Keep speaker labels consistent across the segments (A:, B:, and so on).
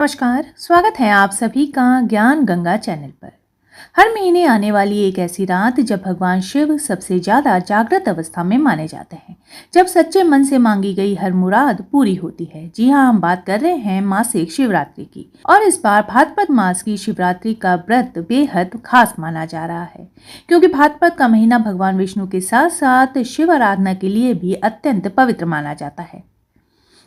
A: नमस्कार, स्वागत है आप सभी का ज्ञान गंगा चैनल पर। हर महीने आने वाली एक ऐसी रात जब भगवान शिव सबसे ज्यादा जागृत अवस्था में माने जाते हैं, जब सच्चे मन से मांगी गई हर मुराद पूरी होती है। जी हाँ, हम बात कर रहे हैं मासिक शिवरात्रि की। और इस बार भाद्रपद मास की शिवरात्रि का व्रत बेहद खास माना जा रहा है, क्योंकि भाद्रपद का महीना भगवान विष्णु के साथ साथ शिव आराधना के लिए भी अत्यंत पवित्र माना जाता है।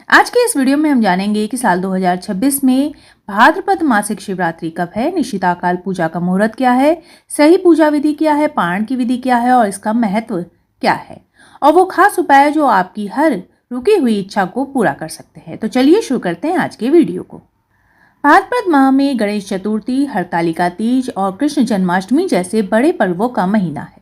A: आज के इस वीडियो में हम जानेंगे कि साल 2026 में भाद्रपद मासिक शिवरात्रि कब है, निशिताकाल पूजा का मुहूर्त क्या है, सही पूजा विधि क्या है, पारण की विधि क्या है और इसका महत्व क्या है, और वो खास उपाय जो आपकी हर रुकी हुई इच्छा को पूरा कर सकते हैं। तो चलिए शुरू करते हैं आज के वीडियो को। भाद्रपद माह में गणेश चतुर्थी, हरतालिका तीज और कृष्ण जन्माष्टमी जैसे बड़े पर्वों का महीना है।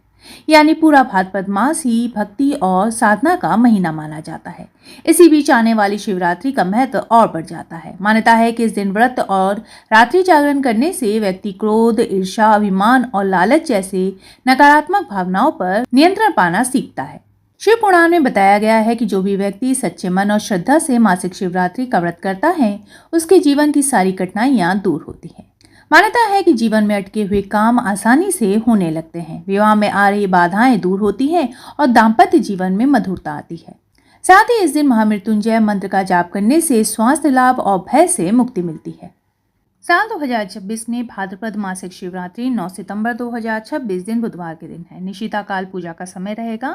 A: यानी पूरा भाद्रपद मास ही भक्ति और साधना का महीना माना जाता है। इसी बीच आने वाली शिवरात्रि का महत्व और बढ़ जाता है। मान्यता है कि इस दिन व्रत और रात्रि जागरण करने से व्यक्ति क्रोध, ईर्ष्या, अभिमान और लालच जैसे नकारात्मक भावनाओं पर नियंत्रण पाना सीखता है। शिव पुराण में बताया गया है कि जो भी व्यक्ति सच्चे मन और श्रद्धा से मासिक शिवरात्रि का व्रत करता है, उसके जीवन की सारी कठिनाइयां दूर होती हैं। मान्यता है कि जीवन में अटके हुए काम आसानी से होने लगते हैं, विवाह में आ रही बाधाएं दूर होती हैं और दाम्पत्य जीवन में मधुरता आती है। साथ ही इस दिन महामृत्युंजय मंत्र का जाप करने से स्वास्थ्य लाभ और भय से मुक्ति मिलती है। साल 2026 में भाद्रपद मासिक शिवरात्रि 9 सितंबर 2026 दिन बुधवार के दिन है। निशिताकाल पूजा का समय रहेगा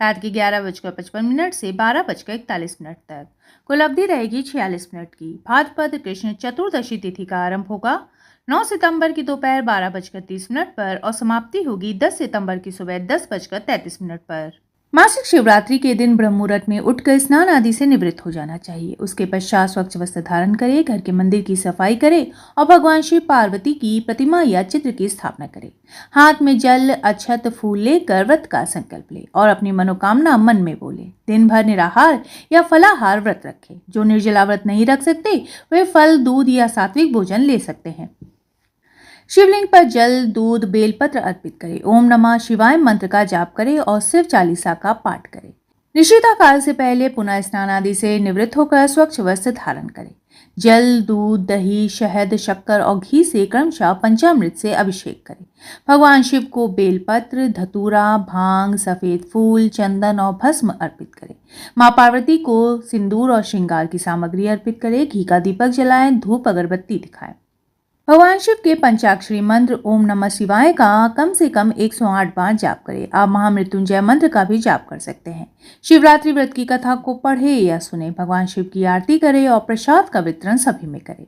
A: रात के 11:55 से 12:41 तक। कुल अवधि रहेगी 46 मिनट की। भाद्रपद कृष्ण चतुर्दशी तिथि का आरंभ होगा 9 सितंबर की दोपहर 12:30 पर और समाप्ति होगी 10 सितंबर की सुबह 10:33 पर। मासिक शिवरात्रि के दिन ब्रह्म मुहूर्त में उठकर स्नान आदि से निवृत्त हो जाना चाहिए। उसके पश्चात स्वच्छ वस्त्र धारण करें, घर के मंदिर की सफाई करें और भगवान शिव पार्वती की प्रतिमा या चित्र की स्थापना करें। हाथ में जल, अक्षत, फूल लेकर व्रत का संकल्प ले और अपनी मनोकामना मन में बोले। दिन भर निराहार या फलाहार व्रत रखें। जो निर्जला व्रत नहीं रख सकते वे फल, दूध या सात्विक भोजन ले सकते हैं। शिवलिंग पर जल, दूध, बेलपत्र अर्पित करें। ओम नमः शिवाय मंत्र का जाप करें और शिव चालीसा का पाठ करें। निशिताकाल से पहले पुनः स्नान आदि से निवृत्त होकर स्वच्छ वस्त्र धारण करें। जल, दूध, दही, शहद, शक्कर और घी से क्रमशः पंचामृत से अभिषेक करें। भगवान शिव को बेलपत्र, धतूरा, भांग, सफेद फूल, चंदन और भस्म अर्पित करें। मां पार्वती को सिंदूर और श्रृंगार की सामग्री अर्पित करें। घी का दीपक जलाएं, धूप अगरबत्ती दिखाएं। भगवान शिव के पंचाक्षरी मंत्र ओम नमः शिवाय का कम से कम 108 बार जाप करें। आप महामृत्युंजय मंत्र का भी जाप कर सकते हैं। शिवरात्रि व्रत की कथा को पढ़े या सुने, भगवान शिव की आरती करें और प्रसाद का वितरण सभी में करें।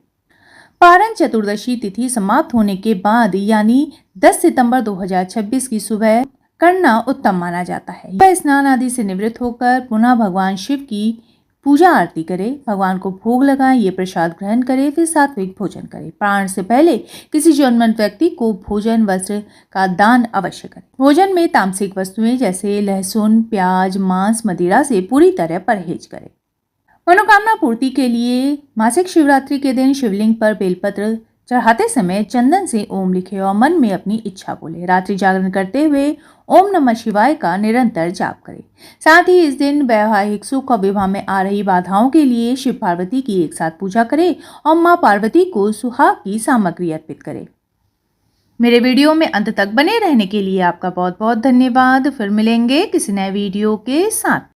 A: पारण चतुर्दशी तिथि समाप्त होने के बाद यानी 10 सितंबर 2026 की सुबह करना उत्तम माना जाता है। वह स्नान आदि से निवृत्त होकर पुनः भगवान शिव की पूजा आरती करें, भगवान को भोग लगाएं, ये प्रसाद ग्रहण करें, फिर सात्विक भोजन करें। पारण से पहले किसी जरूरतमंद व्यक्ति को भोजन वस्त्र का दान अवश्य करें। भोजन में तामसिक वस्तुएं जैसे लहसुन, प्याज, मांस, मदिरा से पूरी तरह परहेज करें। मनोकामना पूर्ति के लिए मासिक शिवरात्रि के दिन शिवलिंग पर बेलपत्र चढ़ाते समय चंदन से ओम लिखे और मन में अपनी इच्छा बोले। रात्रि जागरण करते हुए ओम नमः शिवाय का निरंतर जाप करें। साथ ही इस दिन वैवाहिक सुख और विवाह में आ रही बाधाओं के लिए शिव पार्वती की एक साथ पूजा करें और मां पार्वती को सुहाग की सामग्री अर्पित करें। मेरे वीडियो में अंत तक बने रहने के लिए आपका बहुत बहुत धन्यवाद। फिर मिलेंगे किसी नए वीडियो के साथ।